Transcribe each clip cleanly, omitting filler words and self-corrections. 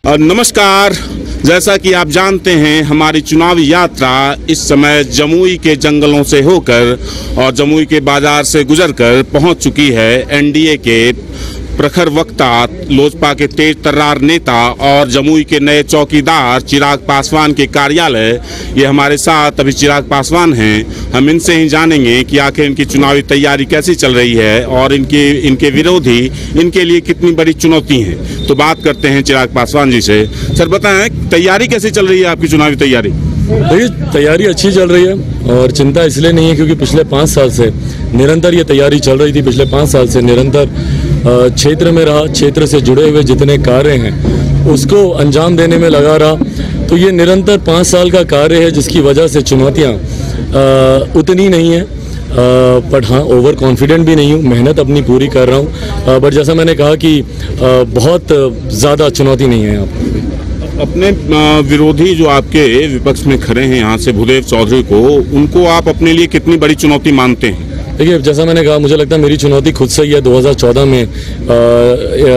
नमस्कार। जैसा कि आप जानते हैं, हमारी चुनावी यात्रा इस समय जमुई के जंगलों से होकर और जमुई के बाजार से गुजरकर पहुंच चुकी है एनडीए के प्रखर वक्ता, लोजपा के तेज तर्रार नेता और जमुई के नए चौकीदार चिराग पासवान के कार्यालय। ये हमारे साथ अभी चिराग पासवान हैं। हम इनसे ही जानेंगे कि आखिर इनकी चुनावी तैयारी कैसी चल रही है और इनके विरोधी इनके लिए कितनी बड़ी चुनौती हैं। तो बात करते हैं चिराग पासवान जी से। सर बताएं, तैयारी कैसी चल रही है आपकी चुनावी तैयारी? देखिए, तैयारी अच्छी चल रही है और चिंता इसलिए नहीं है क्योंकि पिछले 5 साल से निरंतर ये तैयारी चल रही थी। पिछले 5 साल से निरंतर क्षेत्र में रहा, क्षेत्र से जुड़े हुए जितने कार्य हैं उसको अंजाम देने में लगा रहा। तो ये निरंतर 5 साल का कार्य है जिसकी वजह से चुनौतियाँ उतनी नहीं है। बट हाँ, ओवर कॉन्फिडेंट भी नहीं हूँ, मेहनत अपनी पूरी कर रहा हूँ। बट जैसा मैंने कहा कि बहुत ज़्यादा चुनौती नहीं है यहाँ पर। अपने विरोधी जो आपके विपक्ष में खड़े हैं यहाँ से भूदेव चौधरी को, उनको आप अपने लिए कितनी बड़ी चुनौती मानते हैं? देखिए, जैसा मैंने कहा, मुझे लगता है मेरी चुनौती खुद से ही है। 2014 में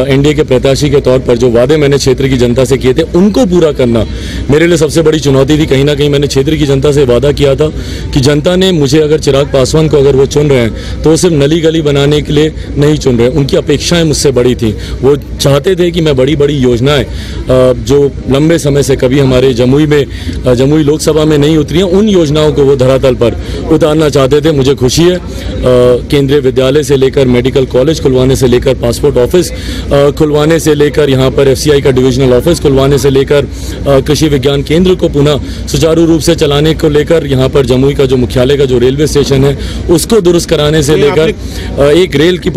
एनडीए के प्रत्याशी के तौर पर जो वादे मैंने क्षेत्र की जनता से किए थे उनको पूरा करना मेरे लिए सबसे बड़ी चुनौती थी। कहीं ना कहीं मैंने क्षेत्र की जनता से वादा किया था कि जनता ने मुझे, अगर चिराग पासवान को अगर वो चुन रहे हैं तो सिर्फ नली गली बनाने के लिए नहीं चुन रहे हैं। उनकी अपेक्षाएं मुझसे बड़ी थी। वो चाहते थे कि मैं बड़ी बड़ी योजनाएं जो लंबे समय से कभी हमारे जमुई लोकसभा में नहीं उतरी हैं, उन योजनाओं को वो धरातल पर उतारना चाहते थे। मुझे खुशी है, केंद्रीय विद्यालय से लेकर मेडिकल कॉलेज खुलवाने से लेकर पासपोर्ट ऑफिस खुलवाने से लेकर यहाँ पर एफसीआई का डिविजनल ऑफिस खुलवाने से लेकर कृषि विज्ञान केंद्र को पुनः सुचारू रूप से चलाने को लेकर, यहाँ पर जमुई का जो मुख्यालय का जो रेलवे स्टेशन है उसको दुरुस्त कराने से लेकर एक रेल की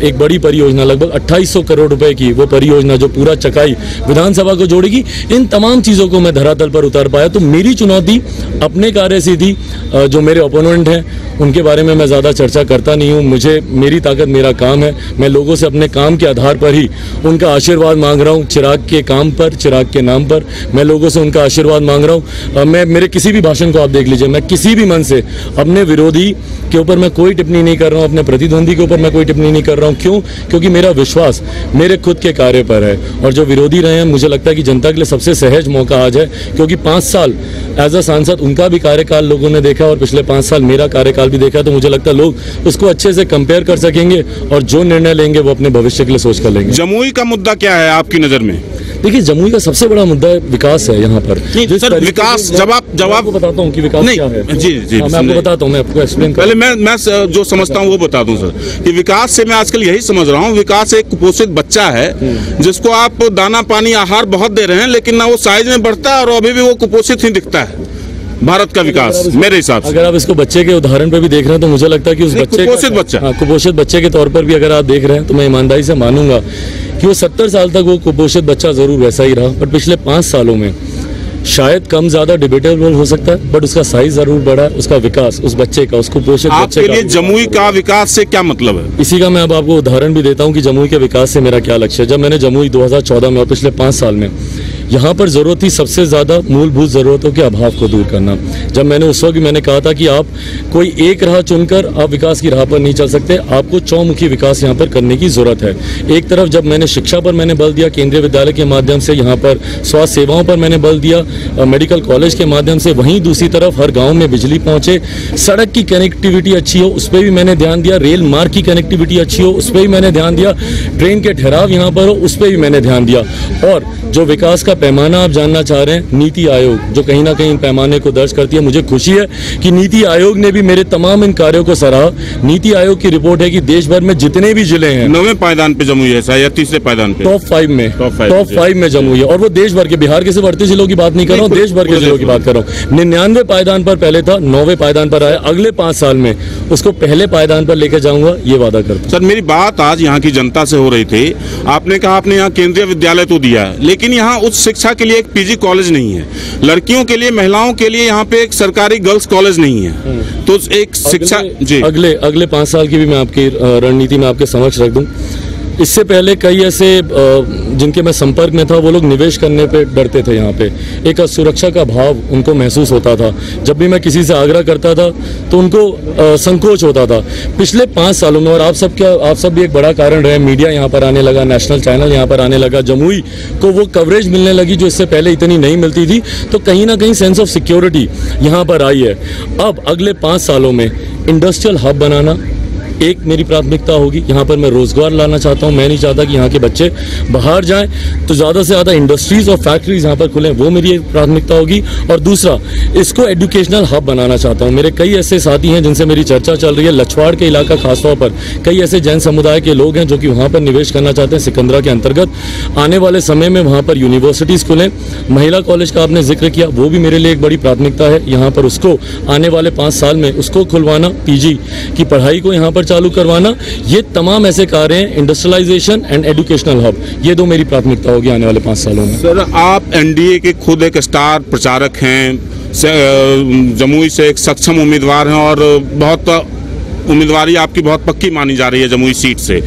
एक बड़ी परियोजना, लगभग 2800 करोड़ रुपए की वो परियोजना जो पूरा चकाई विधानसभा को जोड़ेगी, इन तमाम चीज़ों को मैं धरातल पर उतार पाया। तो मेरी चुनौती अपने कार्य से थी। जो मेरे ओपोनेंट हैं उनके बारे में मैं ज़्यादा चर्चा करता नहीं हूँ। मेरी ताकत मेरा काम है। मैं लोगों से अपने काम के आधार पर ही उनका आशीर्वाद मांग रहा हूँ। चिराग के काम पर, चिराग के नाम पर मैं लोगों से उनका आशीर्वाद मांग रहा हूँ। मैं मेरे किसी भी भाषण को आप देख लीजिए, मैं किसी भी मन से अपने विरोधी के ऊपर मैं कोई टिप्पणी नहीं कर रहा हूँ, अपने प्रतिद्वंदी के ऊपर मैं कोई टिप्पणी नहीं कर रहा हूँ। क्यों? क्योंकि मेरा विश्वास मेरे खुद के कार्य पर है। और जो विरोधी रहे हैं, मुझे लगता है कि जनता के लिए सबसे सहज मौका आज है, क्योंकि 5 साल एज अ सांसद उनका भी कार्यकाल लोगों ने देखा और पिछले 5 साल मेरा कार्यकाल भी देखा। तो मुझे लगता है लोग उसको अच्छे से कंपेयर कर सकेंगे और जो निर्णय लेंगे वो अपने भविष्य के लिए सोच कर लेंगे। जमुई का मुद्दा क्या है आपकी नज़र में? देखिए, जमुई का सबसे बड़ा मुद्दा विकास है यहाँ पर। सर, विकास जवाब बताता हूँ कि विकास क्या है। जी, मैं आपको बताता हूँ, मैं आपको एक्सप्लेन पहले मैं जो समझता हूँ वो बता दूं सर, कि विकास से मैं आजकल यही समझ रहा हूँ, विकास एक कुपोषित बच्चा है जिसको आप दाना पानी आहार बहुत दे रहे हैं, लेकिन ना वो साइज में बढ़ता है और अभी भी वो कुपोषित ही दिखता है। भारत का विकास मेरे हिसाब से, अगर आप इसको बच्चे के उदाहरण पे भी देख रहे हैं तो मुझे लगता है कि उस बच्चे कुपोषित बच्चे के तौर पर भी अगर आप देख रहे हैं तो मैं ईमानदारी से मानूंगा कि वो 70 साल तक वो कुपोषित बच्चा जरूर वैसा ही रहा। बट पिछले 5 सालों में शायद कम ज्यादा डिबेटेबल हो सकता है, बट उसका साइज जरूर बढ़ा। उसका विकास, उस बच्चे का, उस कुपोषित बच्चे का। जमुई का विकास से क्या मतलब है? इसी का मैं अब आपको उदाहरण भी देता हूं कि जमुई के विकास से मेरा क्या लक्ष्य है। जब मैंने जमुई 2014 में और पिछले 5 साल में यहाँ पर जरूरत थी सबसे ज़्यादा मूलभूत ज़रूरतों के अभाव को दूर करना। जब मैंने उस वक्त मैंने कहा था कि आप कोई एक राह चुनकर आप विकास की राह पर नहीं चल सकते, आपको चौमुखी विकास यहाँ पर करने की ज़रूरत है। एक तरफ जब मैंने शिक्षा पर मैंने बल दिया, केंद्रीय विद्यालय के माध्यम से यहाँ पर स्वास्थ्य सेवाओं पर मैंने बल दिया, मेडिकल कॉलेज के माध्यम से, वहीं दूसरी तरफ हर गाँव में बिजली पहुँचे, सड़क की कनेक्टिविटी अच्छी हो उस पर भी मैंने ध्यान दिया, रेल मार्ग की कनेक्टिविटी अच्छी हो उस पर भी मैंने ध्यान दिया, ट्रेन के ठहराव यहाँ पर हो उस पर भी मैंने ध्यान दिया। और जो विकास का पैमाना आप जानना चाह रहे हैं, नीति आयोग जो कहीं ना कहीं पैमाने को दर्ज करती है, मुझे खुशी है कि नीति आयोग ने भी मेरे तमाम इन कार्यों को सराहा। नीति आयोग की रिपोर्ट है कि देश भर में जितने भी जिले हैं, 9वें पायदान पे जमुई है या 3रे पायदान पे, टॉप 5 में जमुई है। और वो देश भर के, बिहार के सिर्फ 38 जिलों की बात नहीं कर रहा हूँ, देश भर के जिलों की बात कर रहा हूँ। 99 पायदान पर पहले था, 9वें पायदान पर आया। अगले 5 साल में उसको पहले पायदान पर लेकर जाऊंगा, ये वादा करता हूं। सर, मेरी बात आज यहाँ की जनता से हो रही थी। आपने कहा आपने यहाँ केंद्रीय विद्यालय तो दिया है, लेकिन यहाँ उच्च शिक्षा के लिए एक पीजी कॉलेज नहीं है, लड़कियों के लिए, महिलाओं के लिए यहाँ पे एक सरकारी गर्ल्स कॉलेज नहीं है। तो एक शिक्षा अगले 5 साल की भी मैं आपकी रणनीति में आपके समक्ष रख दूं। इससे पहले कई ऐसे जिनके मैं संपर्क में था, वो लोग निवेश करने पे डरते थे। यहाँ पे एक असुरक्षा का भाव उनको महसूस होता था। जब भी मैं किसी से आग्रह करता था तो उनको संकोच होता था। पिछले 5 सालों में, और आप सब भी एक बड़ा कारण रहे, मीडिया यहाँ पर आने लगा, नेशनल चैनल यहाँ पर आने लगा, जमुई को वो कवरेज मिलने लगी जो इससे पहले इतनी नहीं मिलती थी, तो कहीं ना कहीं सेंस ऑफ सिक्योरिटी यहाँ पर आई है। अब अगले 5 सालों में इंडस्ट्रियल हब बनाना एक मेरी प्राथमिकता होगी। यहाँ पर मैं रोजगार लाना चाहता हूँ। मैं नहीं चाहता कि यहाँ के बच्चे बाहर जाएं, तो ज़्यादा से ज़्यादा इंडस्ट्रीज और फैक्ट्रीज यहाँ पर खुलें, वो मेरी एक प्राथमिकता होगी। और दूसरा, इसको एजुकेशनल हब बनाना चाहता हूँ। मेरे कई ऐसे साथी हैं जिनसे मेरी चर्चा चल रही है। लछवाड़ के इलाका खासतौर पर कई ऐसे जैन समुदाय के लोग हैं जो कि वहाँ पर निवेश करना चाहते हैं। सिकंदरा के अंतर्गत आने वाले समय में वहाँ पर यूनिवर्सिटीज़ खुलें। महिला कॉलेज का आपने जिक्र किया, वो भी मेरे लिए एक बड़ी प्राथमिकता है। यहाँ पर उसको आने वाले 5 साल में उसको खुलवाना, पीजी की पढ़ाई को यहाँ पर चालू करवाना, ये तमाम ऐसे कार्य हैं। इंडस्ट्रियलाइजेशन एंड एजुकेशनल हब, ये 2 मेरी प्राथमिकता होगी आने वाले 5 सालों में। सर, आप एनडीए के खुद एक स्टार प्रचारक हैं, जमुई से एक सक्षम उम्मीदवार हैं और बहुत उम्मीदवारी आपकी बहुत पक्की मानी जा रही है जमुई सीट से।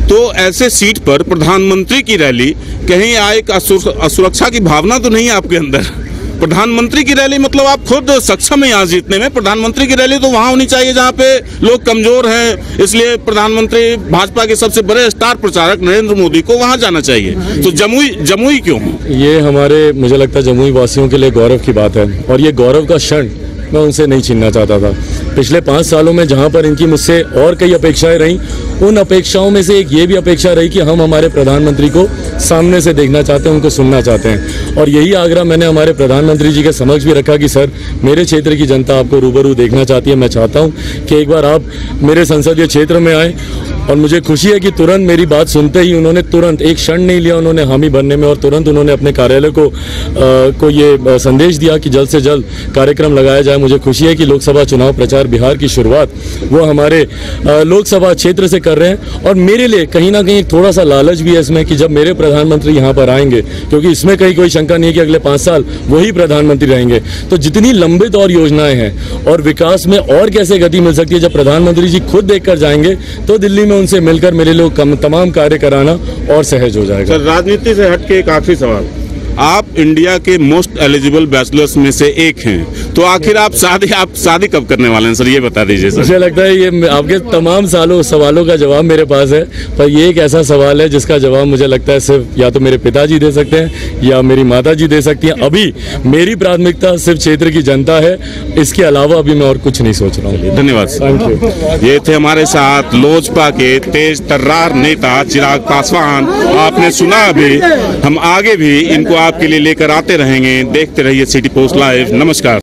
तो ऐसे सीट पर प्रधानमंत्री की रैली, कहीं एक असुरक्षा की भावना तो नहीं है आपके अंदर? प्रधानमंत्री की रैली मतलब आप खुद सक्षम है यहाँ जीतने में। प्रधानमंत्री की रैली तो वहाँ होनी चाहिए जहाँ पे लोग कमजोर हैं, इसलिए प्रधानमंत्री भाजपा के सबसे बड़े स्टार प्रचारक नरेंद्र मोदी को वहाँ जाना चाहिए। तो जमुई क्यों? ये हमारे, मुझे लगता है जमुई वासियों के लिए गौरव की बात है, और ये गौरव का क्षण मैं उनसे नहीं छीनना चाहता था। पिछले 5 सालों में जहाँ पर इनकी मुझसे और कई अपेक्षाएं रहीं, उन अपेक्षाओं में से एक ये भी अपेक्षा रही कि हम हमारे प्रधानमंत्री को सामने से देखना चाहते हैं, उनको सुनना चाहते हैं। और यही आग्रह मैंने हमारे प्रधानमंत्री जी के समक्ष भी रखा कि सर, मेरे क्षेत्र की जनता आपको रूबरू देखना चाहती है। मैं चाहता हूँ कि एक बार आप मेरे संसदीय क्षेत्र में आए। और मुझे खुशी है कि तुरंत मेरी बात सुनते ही उन्होंने तुरंत एक क्षण नहीं लिया, उन्होंने हामी भरने में, और तुरंत उन्होंने अपने कार्यालय को ये संदेश दिया कि जल्द से जल्द कार्यक्रम लगाया जाए। मुझे खुशी है कि लोकसभा चुनाव प्रचार बिहार की शुरुआत वो हमारे लोकसभा क्षेत्र से कर रहे हैं। और मेरे लिए कहीं ना कहीं थोड़ा सा लालच भी है इसमें कि जब मेरे प्रधानमंत्री यहाँ पर आएंगे, क्योंकि इसमें कहीं कोई शंका नहीं है कि अगले 5 साल वही प्रधानमंत्री रहेंगे, तो जितनी लंबित और योजनाएं हैं और विकास में और कैसे गति मिल सकती है, जब प्रधानमंत्री जी खुद देखकर जाएंगे तो दिल्ली में उनसे मिलकर मेरे लिए तमाम कार्य कराना और सहज हो जाएगा। सर, राजनीति से हटके एक आखिरी सवाल, आप इंडिया के मोस्ट एलिजिबल बैचलर्स में से एक हैं, तो आखिर आप शादी कब करने वाले हैं सर, ये बता दीजिए सर। मुझे लगता है ये आपके तमाम सवालों का जवाब मेरे पास है, पर ये एक ऐसा सवाल है जिसका जवाब मुझे लगता है सिर्फ या तो मेरे पिताजी दे सकते हैं या मेरी माताजी दे सकती हैं। अभी मेरी प्राथमिकता सिर्फ क्षेत्र की जनता है, इसके अलावा अभी मैं और कुछ नहीं सोच रहा हूँ। धन्यवाद सर। Thank you. ये थे हमारे साथ लोजपा के तेज तर्रार नेता चिराग पासवान। आपने सुना अभी, हम आगे भी इनको आपके लिए लेकर आते रहेंगे। देखते रहिए सिटी पोस्ट लाइव। नमस्कार।